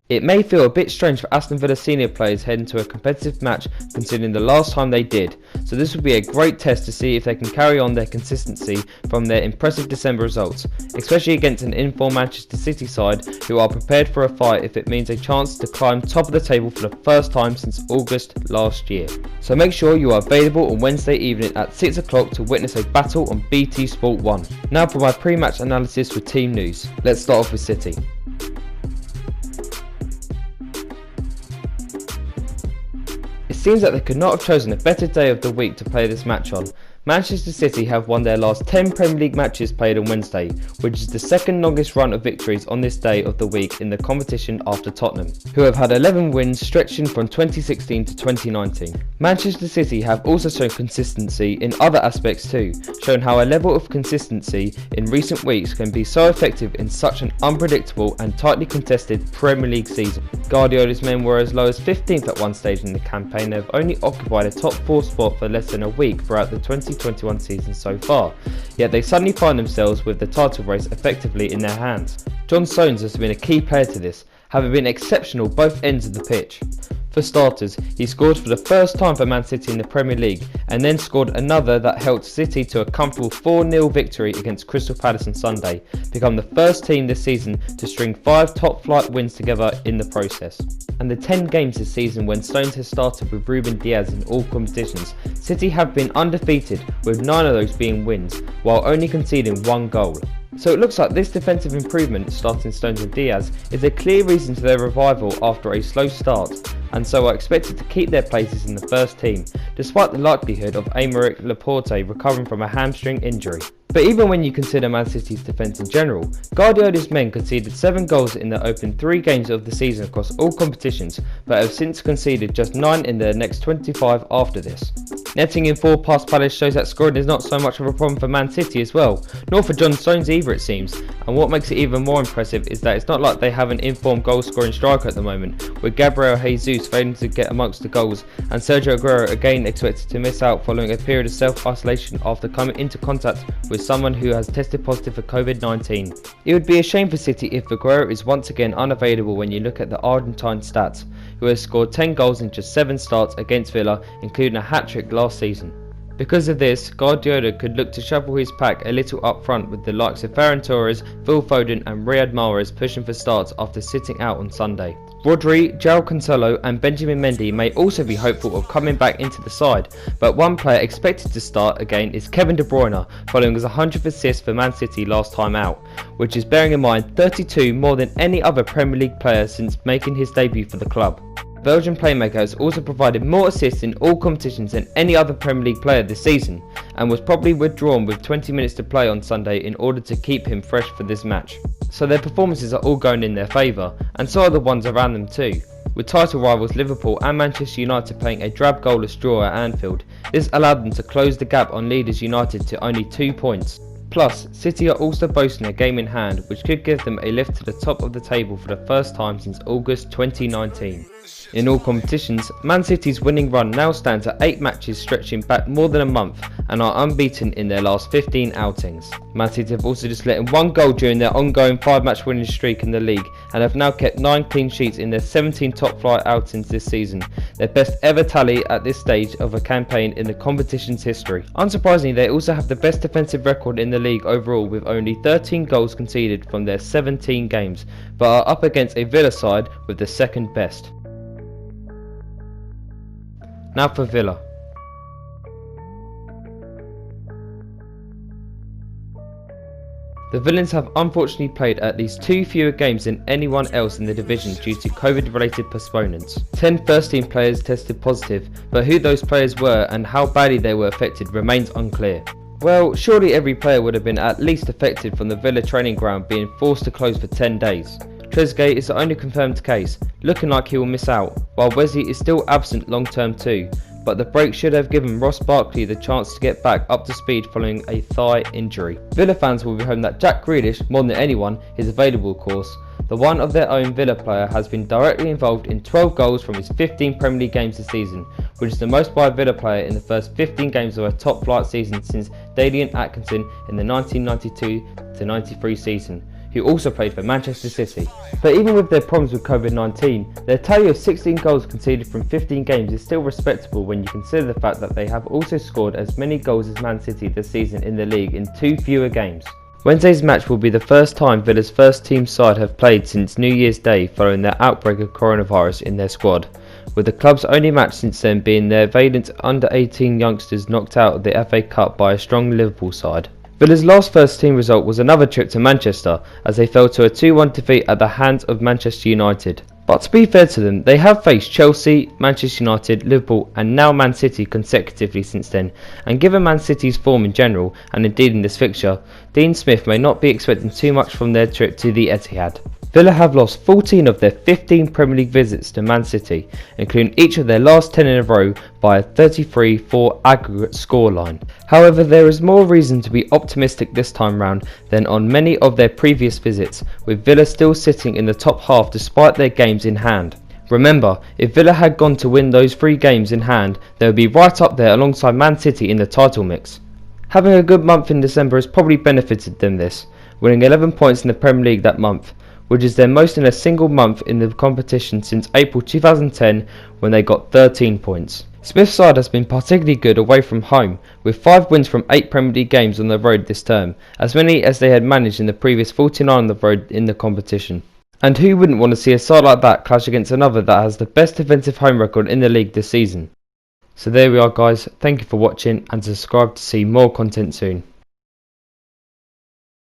It may feel a bit strange for Aston Villa senior players heading to a competitive match considering the last time they did, so this will be a great test to see if they can carry on their consistency from their impressive December results, especially against an in-form Manchester City side who are prepared for a fight if it means a chance to climb top of the table for the first time since August last year. So make sure you are available on Wednesday evening at 6 o'clock to witness a battle on BT Sport 1. Now for my pre-match analysis with team news. Let's start off with City. It seems that they could not have chosen a better day of the week to play this match on. Manchester City have won their last 10 Premier League matches played on Wednesday, which is the second longest run of victories on this day of the week in the competition after Tottenham, who have had 11 wins stretching from 2016 to 2019. Manchester City have also shown consistency in other aspects too, showing how a level of consistency in recent weeks can be so effective in such an unpredictable and tightly contested Premier League season. Guardiola's men were as low as 15th at one stage in the campaign and have only occupied a top 4 spot for less than a week throughout the 2021 season so far, yet they suddenly find themselves with the title race effectively in their hands. John Stones has been a key player to this, having been exceptional both ends of the pitch. For starters, he scored for the first time for Man City in the Premier League and then scored another that helped City to a comfortable 4-0 victory against Crystal Palace on Sunday, become the first team this season to string 5 top-flight wins together in the process. And the 10 games this season when Stones has started with Ruben Diaz in all competitions, City have been undefeated, with 9 of those being wins, while only conceding 1 goal. So it looks like this defensive improvement, starting Stones and Diaz, is a clear reason to their revival after a slow start, and so are expected to keep their places in the first team, despite the likelihood of Aymeric Laporte recovering from a hamstring injury. But even when you consider Man City's defence in general, Guardiola's men conceded 7 goals in their opening 3 games of the season across all competitions, but have since conceded just 9 in their next 25 after this. Netting in 4 past Palace shows that scoring is not so much of a problem for Man City as well, nor for John Stones either it seems, and what makes it even more impressive is that it's not like they have an informed goal scoring striker at the moment, with Gabriel Jesus failing to get amongst the goals and Sergio Aguero again expected to miss out following a period of self-isolation after coming into contact with someone who has tested positive for COVID-19. It would be a shame for City if Aguero is once again unavailable when you look at the Argentine stats, who has scored 10 goals in just 7 starts against Villa, including a hat-trick last season. Because of this, Guardiola could look to shuffle his pack a little up front with the likes of Ferran Torres, Phil Foden and Riyad Mahrez pushing for starts after sitting out on Sunday. Rodri, João Cancelo and Benjamin Mendy may also be hopeful of coming back into the side, but one player expected to start again is Kevin De Bruyne, following his 100th assist for Man City last time out, which is bearing in mind 32 more than any other Premier League player since making his debut for the club. Belgian playmaker has also provided more assists in all competitions than any other Premier League player this season, and was probably withdrawn with 20 minutes to play on Sunday in order to keep him fresh for this match. So their performances are all going in their favour, and so are the ones around them too. With title rivals Liverpool and Manchester United playing a drab goalless draw at Anfield, this allowed them to close the gap on leaders United to only 2 points. Plus, City are also boasting a game in hand which could give them a lift to the top of the table for the first time since August 2019. In all competitions, Man City's winning run now stands at 8 matches stretching back more than a month and are unbeaten in their last 15 outings. Man City have also just let in 1 goal during their ongoing 5-match winning streak in the league and have now kept 9 clean sheets in their 17 top-flight outings this season, their best ever tally at this stage of a campaign in the competition's history. Unsurprisingly, they also have the best defensive record in the league overall with only 13 goals conceded from their 17 games, but are up against a Villa side with the second best. Now for Villa. The Villains have unfortunately played at least 2 fewer games than anyone else in the division due to COVID-related postponements. 10 first-team players tested positive, but who those players were and how badly they were affected remains unclear. Well, surely every player would have been at least affected from the Villa training ground being forced to close for 10 days. Trezeguet is the only confirmed case, looking like he will miss out, while Wesley is still absent long-term too, but the break should have given Ross Barkley the chance to get back up to speed following a thigh injury. Villa fans will be hoping that Jack Grealish, more than anyone, is available of course. The one of their own Villa player has been directly involved in 12 goals from his 15 Premier League games this season, which is the most by a Villa player in the first 15 games of a top-flight season since Dalian Atkinson in the 1992-93 season, who also played for Manchester City. But even with their problems with COVID-19, their tally of 16 goals conceded from 15 games is still respectable when you consider the fact that they have also scored as many goals as Man City this season in the league in 2 fewer games. Wednesday's match will be the first time Villa's first team side have played since New Year's Day following their outbreak of coronavirus in their squad, with the club's only match since then being their valiant under-18 youngsters knocked out of the FA Cup by a strong Liverpool side. Villa's last first team result was another trip to Manchester as they fell to a 2-1 defeat at the hands of Manchester United. But to be fair to them, they have faced Chelsea, Manchester United, Liverpool and now Man City consecutively since then, and given Man City's form in general, and indeed in this fixture, Dean Smith may not be expecting too much from their trip to the Etihad. Villa have lost 14 of their 15 Premier League visits to Man City, including each of their last 10 in a row by a 33-4 aggregate scoreline. However, there is more reason to be optimistic this time round than on many of their previous visits, with Villa still sitting in the top half despite their games in hand. Remember, if Villa had gone to win those 3 games in hand, they would be right up there alongside Man City in the title mix. Having a good month in December has probably benefited them this, winning 11 points in the Premier League that month, which is their most in a single month in the competition since April 2010 when they got 13 points. Smith's side has been particularly good away from home, with 5 wins from 8 Premier League games on the road this term, as many as they had managed in the previous 49 on the road in the competition. And who wouldn't want to see a side like that clash against another that has the best defensive home record in the league this season? So there we are guys, thank you for watching and subscribe to see more content soon.